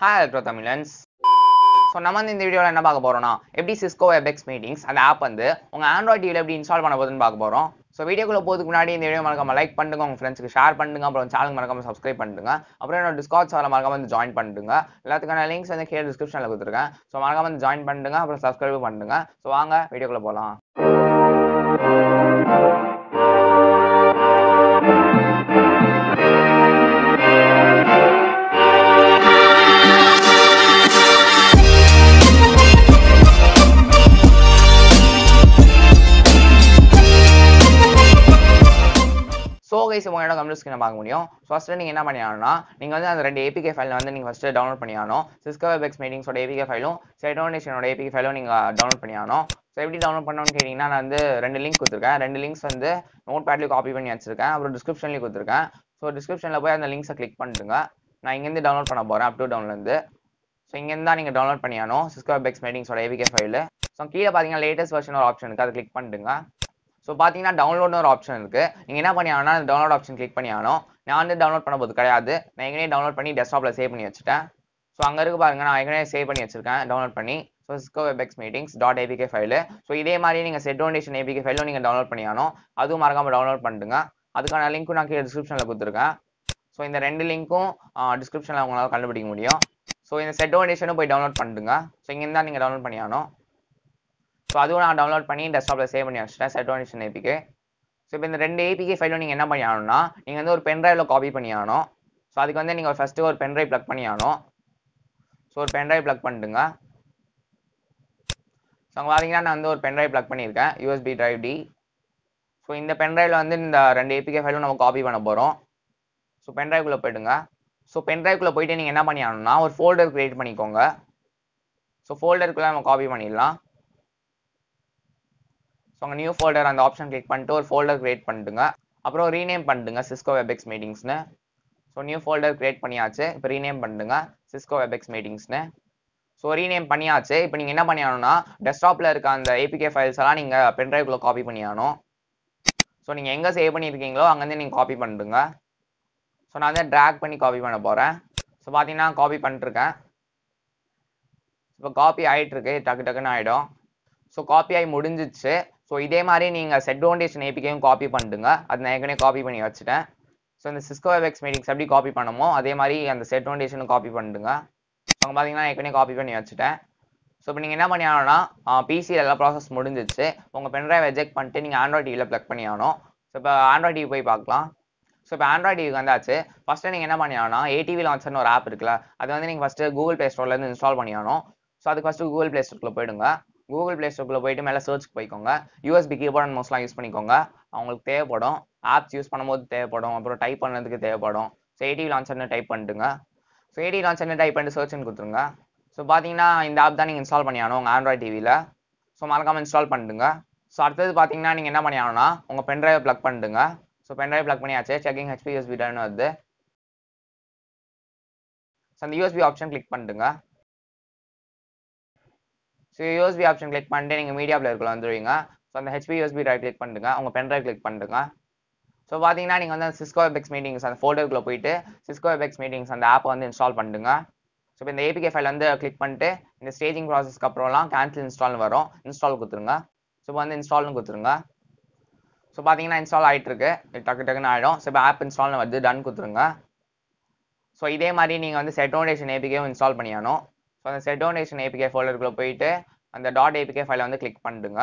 Hi Electro Tamizha. So நம்ம இந்த வீடியோல என்ன பார்க்க போறோம்னா எப்படி Cisco WebEx meetings அந்த ஆப் வந்து உங்க Android TV ல எப்படி இன்ஸ்டால் பண்ண போகுதுன்னு பார்க்க போறோம். சோ வீடியோக்குள்ள போறதுக்கு முன்னாடி இந்த வீடியோ மறக்காம லைக் பண்ணுங்க, உங்க ஃப்ரெண்ட்ஸ்க்கு ஷேர் பண்ணுங்க, அப்புறம் சேனலுக்கு மறக்காம சப்ஸ்கிரைப் பண்ணுங்க. அப்புறம் என்னோட Discord server மறக்காம வந்து ஜாயின் பண்ணுங்க. எல்லாத்துக்கான லிங்க்ஸ் வந்து கீழ டிஸ்கிரிப்ஷன்ல கொடுத்திருக்கேன். சோ மறக்காம வந்து ஜாயின் பண்ணுங்க, அப்புறம் சப்ஸ்கிரைப் பண்ணுங்க. சோ வாங்க வீடியோக்குள்ள போலாம். So guys, உங்களோட கம்ப்யூட்டர் ஸ்கிரீனை பார்க்க முடியும். ஃபர்ஸ்ட் நீங்க என்ன பண்ணியாகணும்னா நீங்க வந்து அந்த ரெண்டு APK ஃபைல் வந்து நீங்க ஃபர்ஸ்ட் டவுன்லோட் பண்ணியாகணும். Cisco WebEx meetings ஓட APK ஃபைலும் Foundationோட APK ஃபைலும் நீங்க டவுன்லோட் பண்ணியாகணும். சோ எப்படி டவுன்லோட் பண்ணனும்னு கேட்டிங்கன்னா நான் வந்து ரெண்டு லிங்க் கொடுத்திருக்கேன். ரெண்டு லிங்க்ஸ் வந்து நோட்பேட்ல காப்பி பண்ணி வச்சிருக்கேன். அப்புறம் டிஸ்கிரிப்ஷன்லயே கொடுத்திருக்கேன். சோ டிஸ்கிரிப்ஷன்ல போய் அந்த லிங்க்ஸை கிளிக் பண்ணிடுங்க. நான் இங்க இருந்து டவுன்லோட் பண்ண போறேன் அப் டு டவுன்ல இருந்து. சோ இங்க இருந்தா நீங்க டவுன்லோட் பண்ணியாகணும் Cisco WebEx meetings ஓட APK ஃபைல். சோ கீழ பாத்தீங்கன்னா லேட்டஸ்ட் வெர்ஷன் ஒரு ஆப்ஷன் இருக்கு. அதை கிளிக் பண்ணிடுங்க. சோ பாத்தீங்கன்னா டவுன்லோட்னு ஒரு ஆப்ஷன் இருக்கு. நீங்க என்ன பண்ணியாகணும்னா அந்த டவுன்லோட் ஆப்ஷன் கிளிக் பண்ணியாகணும். நான் வந்து டவுன்லோட் பண்ண போது கிடையாது. நான் ஏற்கனவே டவுன்லோட் பண்ணி டெஸ்க்டாப்ல சேவ் பண்ணி வச்சிட்டேன். சோ அங்க இருக்கு பாருங்க, நான் ஏற்கனவே சேவ் பண்ணி வச்சிருக்கேன் டவுன்லோட் பண்ணி. So Cisco WebEx meetings.apk file. So இதே மாதிரி நீங்க Foundation APK ஃபைலும் நீங்க டவுன்லோட் பண்ணியாகணும். அதுவும் மறக்காம டவுன்லோட் பண்ணிடுங்க. அதுக்கான லிங்க்கும் நான் கீழ டிஸ்கிரிப்ஷன்ல கொடுத்திருக்கேன். சோ இந்த ரெண்டு லிங்க்கும் டிஸ்கிரிப்ஷன்ல உங்களால கண்டுபிடிக்க முடியும். சோ இந்த Foundationனும் போய் டவுன்லோட் பண்ணிடுங்க. சோ இங்க இருந்தா நீங்க டவுன்லோட் பண்ணியாகணும். சோ அதுவும் நான் டவுன்லோட் பண்ணி டெஸ்க்டாப்ல சேவ் பண்ணி வச்சிட்டேன் Foundation APK. சோ இப்போ இந்த ரெண்டு APK ஃபைலும் நீங்க என்ன பண்ணியாகணும்னா நீங்க வந்து ஒரு பென் டிரைவ்ல காப்பி பண்ணியாகணும். சோ அதுக்கு வந்து நீங்க ஃபர்ஸ்ட் ஒரு பென் டிரைவ் பிளக் பண்ணியாகணும். சோ ஒரு பென் டிரைவ் பிளக் பண்ணிடுங்க. சோ அங்க பாத்தீங்கன்னா நான் வந்து ஒரு பென் டிரைவ் பிளக் பண்ணியிருக்கேன் USB drive D. சோ இந்த பென் டிரைவ்ல வந்து இந்த ரெண்டு APK ஃபைலும் நம்ம காப்பி பண்ண போறோம். சோ பென் டிரைவ் குள்ள போய்டுங்க. சோ பென் டிரைவ் குள்ள போயிட்டு நீங்க என்ன பண்ணியாகணும்னா ஒரு ஃபோல்டர் கிரியேட் பண்ணிக்கோங்க. சோ ஃபோல்டருக்குள்ள நம்ம காப்பி பண்ணிடலாம். ஸோ அங்கே நியூ ஃபோல்டர் அந்த ஆப்ஷன் கிளிக் பண்ணிட்டு ஒரு ஃபோல்டர் கிரியேட் பண்ணிட்டுங்க. அப்புறம் ரீநேம் பண்ணிடுங்க Cisco WebEx meetingsனு. ஸோ நியூ ஃபோல்டர் கிரியேட் பண்ணியாச்சு. இப்போ ரீநேம் பண்ணிடுங்க Cisco WebEx meetingsனு. ஸோ ரீநேம் பண்ணியாச்சு. இப்போ நீங்கள் என்ன பண்ணியாகணும்னா டெஸ்க்டாப்பில் இருக்க அந்த APK ஃபைல்ஸ் எல்லாம் நீங்கள் பென் டிரைவ்ல காப்பி பண்ணியாகணும். ஸோ நீங்கள் எங்கே சேவ் பண்ணியிருக்கீங்களோ அங்கேருந்து நீங்கள் காப்பி பண்ணிடுங்க. ஸோ நான் வந்து ட்ராக் பண்ணி காப்பி பண்ண போகிறேன். ஸோ பார்த்தீங்கன்னா காப்பி பண்ணிட்டுருக்கேன். இப்போ காப்பி ஆகிட்டு இருக்கு, டக்குன்னு ஆகிடும். ஸோ காப்பி ஆகி முடிஞ்சிச்சு. ஸோ இதே மாதிரி நீங்கள் Foundation APKயும் காப்பி பண்ணிடுங்க. அது நான் ஏற்கனவே காப்பி பண்ணி வச்சுட்டேன். ஸோ இந்த Cisco WebEx meetings எப்படி காப்பி பண்ணமோ அதே மாதிரி அந்த Foundationனும் காப்பி பண்ணிடுங்க. ஸோ அங்கே பார்த்தீங்கன்னா ஏற்கனவே காப்பி பண்ணி வச்சுட்டேன். ஸோ இப்போ நீங்கள் என்ன பண்ணியாகணும்னா பிசியில் எல்லா ப்ராசஸ் முடிஞ்சிச்சு. உங்கள் பென் டிரைவ் எஜெக்ட் பண்ணிட்டு நீங்கள் Android டிவியில் ப்ளக் பண்ணியாகணும். ஸோ இப்போ Android டிவி போய் பார்க்கலாம். ஸோ இப்போ Android டிவிக்கு வந்தாச்சு. ஃபர்ஸ்ட்டு நீங்கள் என்ன பண்ணியாகணும்னா ATV லான்ச்சர்னு ஒரு ஆப் இருக்குல்ல, அது வந்து நீங்கள் ஃபர்ஸ்ட்டு கூகுள் ப்ளே ஸ்டோர்லேருந்து இன்ஸ்டால் பண்ணியாகணும். ஸோ அதுக்கு ஃபர்ஸ்ட்டு கூகுள் ப்ளே ஸ்டோர்க்குள்ள போயிடுங்க. கூகுள் ப்ளே ஸ்டோர்க்குள்ள போயிட்டு மேலே சர்ச் போய்க்கோங்க. USB கீபோர்ட் அண்ட் மவுஸ்லாம் யூஸ் பண்ணிக்கோங்க. அவங்களுக்கு தேவைப்படும். ஆப்ஸ் யூஸ் பண்ணும்போது தேவைப்படும். அப்புறம் டைப் பண்ணதுக்கு தேவைப்படும். ஸோ ATV லான்ச்சர்னு டைப் பண்ணிட்டுங்க. ஸோ ATV லான்ச்சர்னு டைப் பண்ணிட்டு சர்ச்னு கொடுத்துருங்க. ஸோ பார்த்தீங்கன்னா இந்த ஆப் தான் நீங்கள் இன்ஸ்டால் பண்ணியாகணும் உங்கள் Android டிவியில். ஸோ மறக்காமல் இன்ஸ்டால் பண்ணிடுங்க. ஸோ அடுத்தது பார்த்தீங்கன்னா நீங்கள் என்ன பண்ணியாகணும்னா உங்கள் பென் டிரைவை ப்ளக் பண்ணிடுங்க. ஸோ பென் டிரைவ் ப்ளக் பண்ணியாச்சு. செக்கிங் HP USB டிரைவ்னு வருது. ஸோ அந்த USB ஆப்ஷன் கிளிக் பண்ணிடுங்க. ஸோ USB ஆப்ஷன் கிளிக் பண்ணிட்டு நீங்கள் மீடியா பிளேயருக்குள்ள வந்துடுவீங்க. ஸோ அந்த HP USB டிரைவ் கிளிக் பண்ணிடுங்க. உங்கள் பென் டிரைவ் கிளிக் பண்ணிடுங்க. ஸோ பார்த்தீங்கன்னா நீங்கள் வந்து Cisco WebEx meetings அந்த ஃபோல்டருக்குள்ள போயிட்டு Cisco WebEx meetings அந்த ஆப்பை வந்து இன்ஸ்டால் பண்ணிடுங்க. ஸோ இப்போ இந்த APK ஃபைல் வந்து கிளிக் பண்ணிட்டு இந்த ஸ்டேஜிங் ப்ராசஸ்க்கு அப்புறம்லாம் கேன்சல் இன்ஸ்டால்னு வரும். இன்ஸ்டால் கொடுத்துருங்க. ஸோ இப்போ வந்து இன்ஸ்டால்னு கொடுத்துருங்க. ஸோ பார்த்தீங்கன்னா இன்ஸ்டால் ஆகிட்டு இருக்கு. டக்குன்னு ஆகிடும். ஸோ இப்போ ஆப் இன்ஸ்டால்னு வந்து டன் கொடுத்துருங்க. ஸோ இதே மாதிரி நீங்கள் வந்து Foundation APKயும் இன்ஸ்டால் பண்ணியாகணும். ஸோ அந்த Foundation APK ஃபோல்டருக்குள்ள போயிட்டு அந்த .apk ஃபைலை வந்து கிளிக் பண்ணிடுங்க.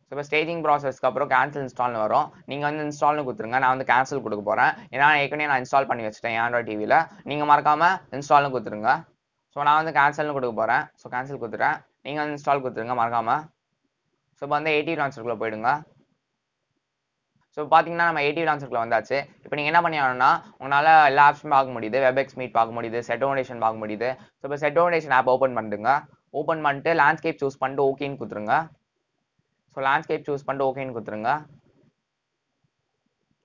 ஸோ இப்போ ஸ்டேஜிங் ப்ராசஸ்க்கு அப்புறம் கேன்சல் இன்ஸ்டால்னு வரும். நீங்கள் வந்து இன்ஸ்டால்னு கொடுத்துருங்க. நான் வந்து கேன்சல் கொடுக்க போகிறேன். ஏன்னா ஏற்கனவே நான் இன்ஸ்டால் பண்ணி வச்சுட்டேன் Android டிவியில். நீங்கள் மறக்காமல் இன்ஸ்டால்னு கொடுத்துருங்க. ஸோ நான் வந்து கேன்சல்னு கொடுக்க போகிறேன். ஸோ கேன்சல் கொடுத்துட்டேன். நீங்கள் வந்து இன்ஸ்டால் கொடுத்துருங்க மறக்காமல். ஸோ இப்போ வந்து ATV லான்ச்சருக்குள்ள போயிடுங்க. ஸோ பார்த்தீங்கன்னா நம்ம ATV லான்ச்சருக்குள்ள வந்தாச்சு. இப்போ நீங்கள் என்ன பண்ணியாகணும்னா உங்களால் எல்லா ஆப்ஸும் பார்க்க முடியுது. WebEx Meet பார்க்க முடியுது. Foundation பார்க்க முடியுது. ஸோ இப்போ Foundation ஆப் ஓப்பன் பண்ணிடுங்க. ஓப்பன் பண்ணிட்டு லேண்ட்ஸ்கேப் சூஸ் பண்ணிட்டு ஓகேன்னு கொடுத்துருங்க. ஸோ லேண்ட்ஸ்கேப் சூஸ் பண்ணிட்டு ஓகேன்னு கொடுத்துருங்க.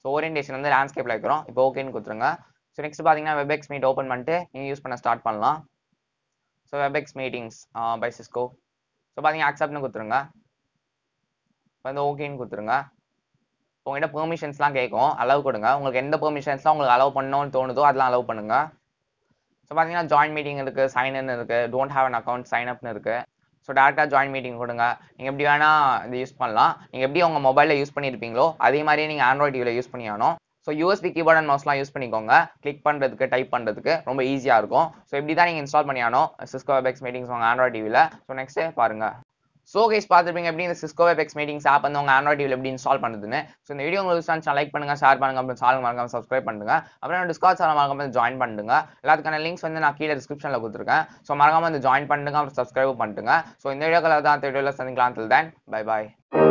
ஸோ ஓரியன்டேஷன் வந்து லேண்ட்ஸ்கேப்பில் வைக்கிறோம். இப்போ ஓகேன்னு கொடுத்துருங்க. ஸோ நெக்ஸ்ட் பார்த்தீங்கன்னா WebEx Meet ஓப்பன் பண்ணிட்டு நீங்கள் யூஸ் பண்ண ஸ்டார்ட் பண்ணலாம். So WebEx meetings by Cisco. So பார்த்தீங்கன்னா அக்செப்ட்னு கொடுத்துருங்க. இப்போ வந்து ஓகேன்னு கொடுத்துருங்க. உங்கள்கிட்ட பெர்மிஷன்ஸ்லாம் கேட்கும், அலோவ் கொடுங்க. உங்களுக்கு எந்த பெர்மிஷன்ஸ்லாம் உங்களுக்கு அலோவ் பண்ணணும்னு தோணுதோ அதெல்லாம் அலோவ் பண்ணுங்க. ஸோ பார்த்தீங்கன்னா ஜாயின் மீட்டிங் இருக்கு, சைன் இன் இருக்கு, don't have an account sign அப்னு இருக்கு. ஸோ டேரெக்டாக ஜாயின் மீட்டிங் கொடுங்க. நீங்கள் எப்படி வேணால் இது யூஸ் பண்ணலாம். நீங்கள் எப்படி உங்கள் மொபைலில் யூஸ் பண்ணியிருப்பீங்களோ அதே மாதிரியே நீங்கள் ஆண்ட்ராய்ட் டிவியில் யூஸ் பண்ணி ஆகணும். ஸோ யூஎஸ்பி கீபோர்ட் அண்ட் மவுஸ்லாம் யூஸ் பண்ணிக்கோங்க. கிளிக் பண்ணுறதுக்கு டைப் பண்ணுறதுக்கு ரொம்ப ஈஸியாக இருக்கும். ஸோ இப்படி தான் நீங்கள் இன்ஸ்டால் பண்ணி ஆகணும் சிஸ்கோ வெப்எக்ஸ் மீட்டிங்ஸ் உங்கள் ஆண்ட்ராய்ட் டிவியில். ஸோ நெக்ஸ்ட்டு பாருங்கள். ஸோ கைஸ் பார்த்துருப்பீங்க எப்படி இந்த சிஸ்கோ வெப்எக்ஸ் மீட்டிங்ஸ் ஆப் வந்து உங்கள் ஆண்ட்ராய்ட் டிவியில் எப்படி இன்ஸ்டால் பண்ணுதுன்னு. ஸோ இந்த வீடியோ உங்களுக்கு லைக் பண்ணுங்க, ஷேர் பண்ணுங்க, அப்புறம் சேனல் மறக்காம சப்ஸ்கிரைப் பண்ணுங்க. அப்புறம் டிஸ்கார்ட் சேனல் மறக்காம ஜாயின் பண்ணுங்க. எல்லாத்துக்கான லிங்க்ஸ் வந்து நான் கீழே டிஸ்கிரிப்ஷனில் கொடுத்துருக்கேன். ஸோ மறக்காம வந்து ஜாயின் பண்ணுங்க, அப்புறம் சப்ஸ்கிரைப் பண்ணுங்க. ஸோ இந்த வீடியோக்களை தான் வீடியோவில் சந்திக்கலாம். Till then, bye bye.